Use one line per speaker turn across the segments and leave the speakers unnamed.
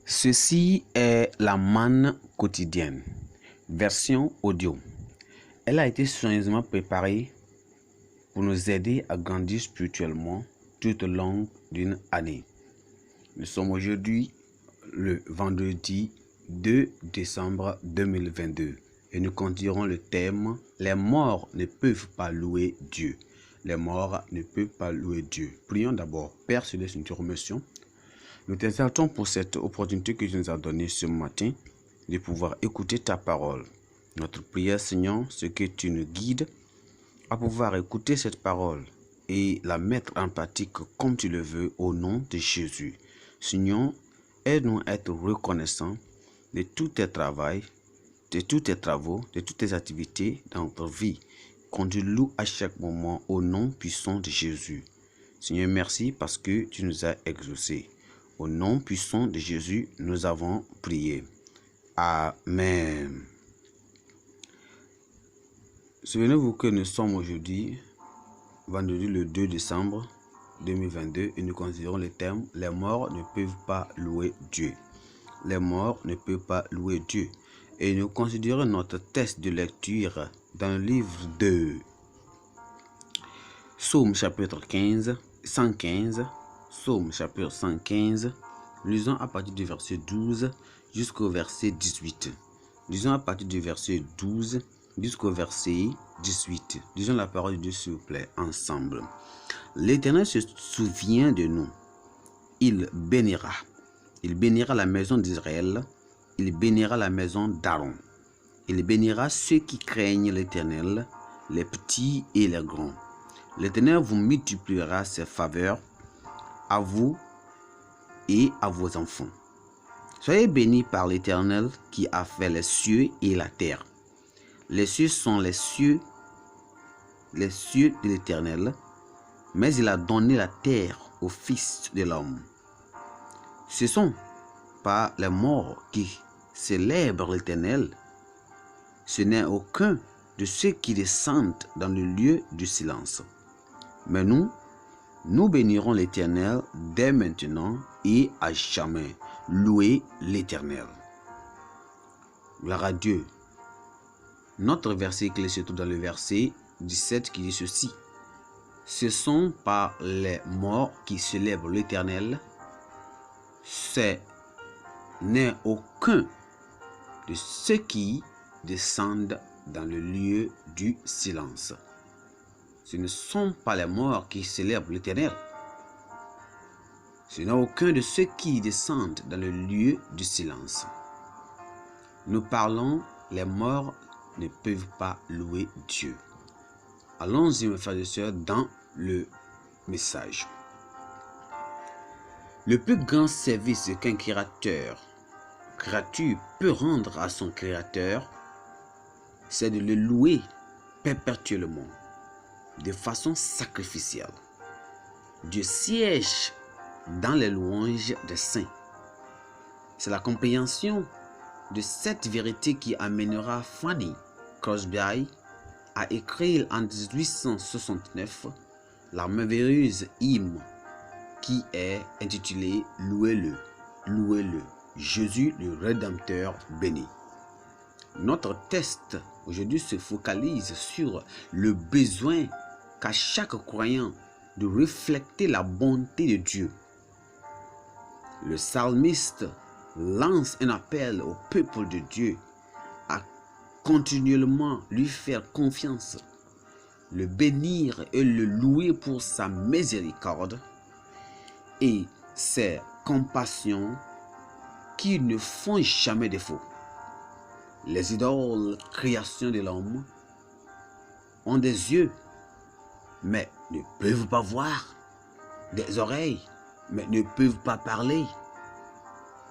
Ceci est la manne quotidienne, version audio. Elle a été soigneusement préparée pour nous aider à grandir spirituellement tout au long d'une année. Nous sommes aujourd'hui le vendredi 2 décembre 2022 et nous continuerons le thème « Les morts ne peuvent pas louer Dieu ». Les morts ne peuvent pas louer Dieu. Prions d'abord. Père Céleste, nous te remercions. Nous t'exaltons pour cette opportunité que tu nous as donnée ce matin de pouvoir écouter ta parole. Notre prière, Seigneur, c'est que tu nous guides à pouvoir écouter cette parole et la mettre en pratique comme tu le veux au nom de Jésus. Seigneur, aide-nous à être reconnaissants de tous tes travaux, de tous tes travaux, de toutes tes activités dans notre vie. Qu'on te loue à chaque moment au nom puissant de Jésus. Seigneur, merci parce que tu nous as exaucés. Au nom puissant de Jésus, nous avons prié. Amen. Souvenez-vous que nous sommes aujourd'hui, vendredi le 2 décembre 2022, et nous considérons le thème « Les morts ne peuvent pas louer Dieu ». Les morts ne peuvent pas louer Dieu. Et nous considérons notre texte de lecture dans le livre de Psaume chapitre 115, Psaume chapitre 115, lisons à partir du verset 12 jusqu'au verset 18. Lisons à partir du verset 12 jusqu'au verset 18. Lisons la parole de Dieu, s'il vous plaît, ensemble. L'Éternel se souvient de nous. Il bénira. Il bénira la maison d'Israël. Il bénira la maison d'Aaron. Il bénira ceux qui craignent l'Éternel, les petits et les grands. L'Éternel vous multipliera ses faveurs à vous et à vos enfants. Soyez bénis par l'Éternel qui a fait les cieux et la terre. Les cieux sont les cieux de l'Éternel, mais il a donné la terre au Fils de l'homme. Ce sont pas les morts qui célèbrent l'Éternel, ce n'est aucun de ceux qui descendent dans le lieu du silence. Mais nous bénirons l'Éternel dès maintenant et à jamais. Louez l'Éternel. Gloire à Dieu. Notre verset clé se trouve dans le verset 17 qui dit ceci. Ce sont pas les morts qui célèbrent l'Éternel, ce n'est aucun de ceux qui descendent dans le lieu du silence. Ce ne sont pas les morts qui célèbrent l'Éternel. Ce n'est aucun de ceux qui descendent dans le lieu du silence. Nous parlons, les morts ne peuvent pas louer Dieu. Allons-y, mes frères et sœurs, dans le message. Le plus grand service qu'un créature peut rendre à son créateur, c'est de le louer perpétuellement, de façon sacrificielle. Dieu siège dans les louanges des saints. C'est la compréhension de cette vérité qui amènera Fanny Crosby à écrire en 1869 la merveilleuse hymne qui est intitulée « Louez-le, louez-le, Jésus le Rédempteur béni ». Notre texte aujourd'hui se focalise sur le besoin qu'a chaque croyant de refléter la bonté de Dieu. Le psalmiste lance un appel au peuple de Dieu à continuellement lui faire confiance, le bénir et le louer pour sa miséricorde et ses compassions qui ne font jamais défaut. Les idoles, créations de l'homme, ont des yeux, mais ne peuvent pas voir, des oreilles, mais ne peuvent pas parler.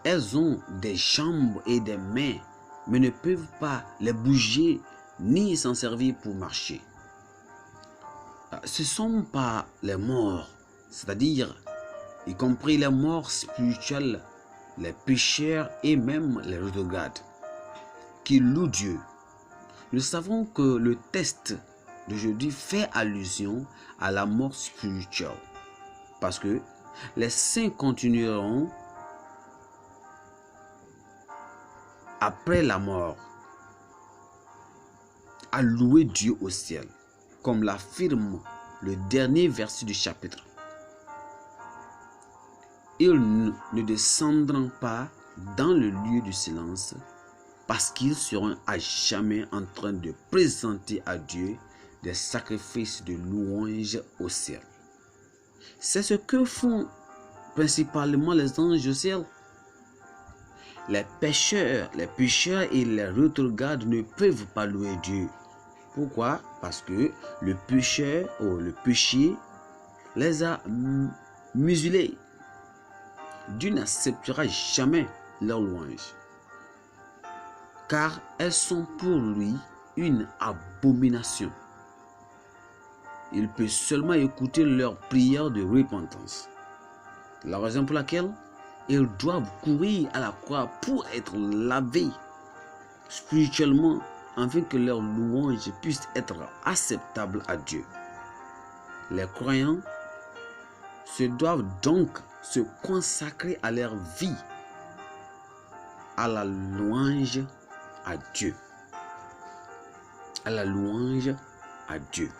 Elles ont des jambes et des mains, mais ne peuvent pas les bouger ni s'en servir pour marcher. Ce ne sont pas les morts, c'est-à-dire, y compris les morts spirituels, les pécheurs et même les retrogrades, qui louent Dieu. Nous savons que le texte d'aujourd'hui fait allusion à la mort spirituelle, parce que les saints continueront après la mort, à louer Dieu au ciel, comme l'affirme le dernier verset du chapitre. Ils ne descendront pas dans le lieu du silence, parce qu'ils seront à jamais en train de présenter à Dieu des sacrifices de louange au ciel. C'est ce que font principalement les anges au ciel. Les pécheurs et les retrogrades ne peuvent pas louer Dieu. Pourquoi? Parce que le péché les a muselés. Dieu n'acceptera jamais leur louange, car elles sont pour lui une abomination. Il peut seulement écouter leurs prières de repentance. La raison pour laquelle ils doivent courir à la croix pour être lavés spirituellement, afin que leur louange puisse être acceptable à Dieu. Les croyants se doivent donc se consacrer à leur vie à la louange à Dieu. À la louange à Dieu.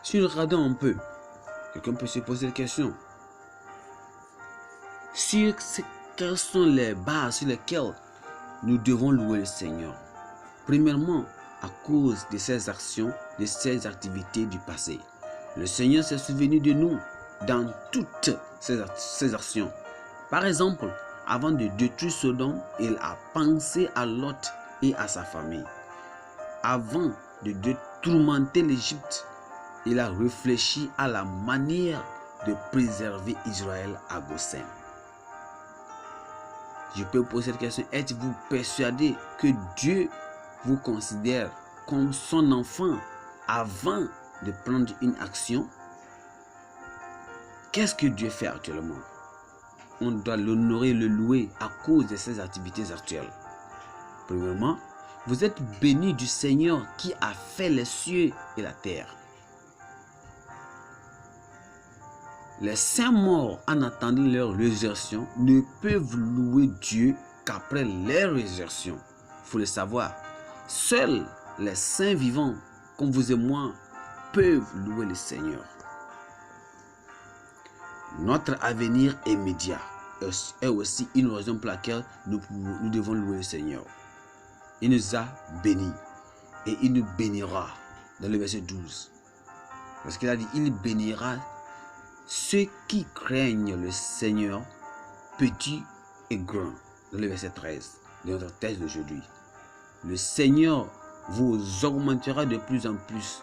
Si nous regardons un peu, quelqu'un peut se poser la question. Quelles sont les bases sur lesquelles nous devons louer le Seigneur? Premièrement, à cause de ses actions, de ses activités du passé. Le Seigneur s'est souvenu de nous dans toutes ses actions. Par exemple, avant de détruire Sodome, il a pensé à Lot et à sa famille. Avant de tourmenter l'Égypte, il a réfléchi à la manière de préserver Israël à Goshen. Je peux poser cette question. Êtes-vous persuadé que Dieu vous considère comme son enfant avant de prendre une action? Qu'est-ce que Dieu fait actuellement? On doit l'honorer, le louer à cause de ses activités actuelles. Premièrement, vous êtes bénis du Seigneur qui a fait les cieux et la terre. Les saints morts en attendant leur résurrection ne peuvent louer Dieu qu'après leur résurrection. Il faut le savoir. Seuls les saints vivants, comme vous et moi, peuvent louer le Seigneur. Notre avenir immédiat est aussi une raison pour laquelle nous devons louer le Seigneur. Il nous a bénis et il nous bénira dans le verset 12. Parce qu'il a dit, il bénira ceux qui craignent le Seigneur, petits et grands, dans le verset 13 de notre texte d'aujourd'hui. Le Seigneur vous augmentera de plus en plus,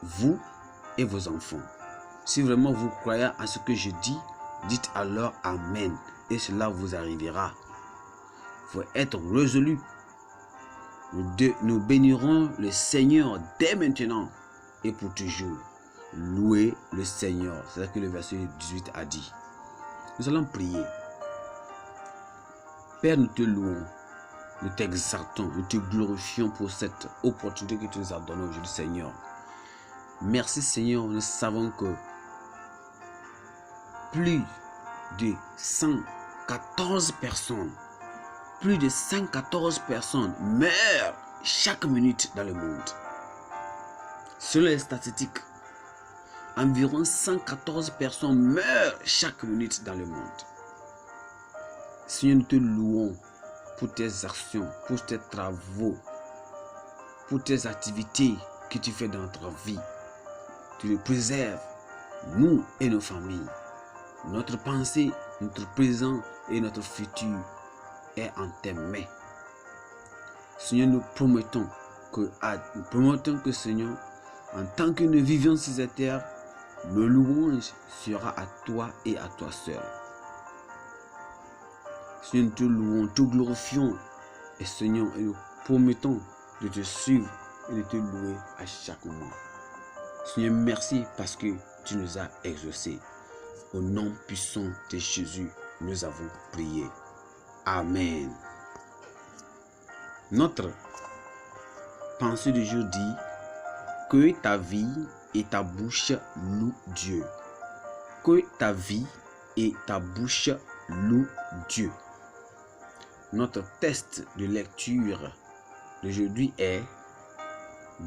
vous et vos enfants. Si vraiment vous croyez à ce que je dis, dites alors Amen et cela vous arrivera. Il faut être résolu. Nous bénirons le Seigneur dès maintenant et pour toujours. Louez le Seigneur. C'est ce que le verset 18 a dit. Nous allons prier. Père, nous te louons, nous t'exaltons, nous te glorifions pour cette opportunité que tu nous as donnée aujourd'hui, Seigneur. Merci Seigneur, nous savons que plus de 114 personnes meurent chaque minute dans le monde. Selon les statistiques, environ 114 personnes meurent chaque minute dans le monde. Seigneur, nous te louons pour tes actions, pour tes travaux, pour tes activités que tu fais dans notre vie. Tu le préserves, nous et nos familles. Notre pensée, notre présent et notre futur est en tes mains. Seigneur, nous promettons que Seigneur, en tant que nous vivions sur cette terre, le louange sera à toi et à toi seul. Seigneur, nous te louons, te glorifions. Et Seigneur, nous promettons de te suivre et de te louer à chaque moment. Seigneur, merci parce que tu nous as exaucés. Au nom puissant de Jésus, nous avons prié. Amen. Notre pensée du jour dit que ta vie et ta bouche louent Dieu. Que ta vie et ta bouche louent Dieu. Notre test de lecture d'aujourd'hui est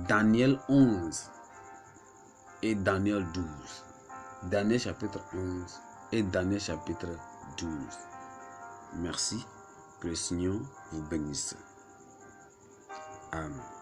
Daniel 11 et Daniel 12. Daniel chapitre 11 et Daniel chapitre 12. Merci. Que le Seigneur vous bénisse. Amen.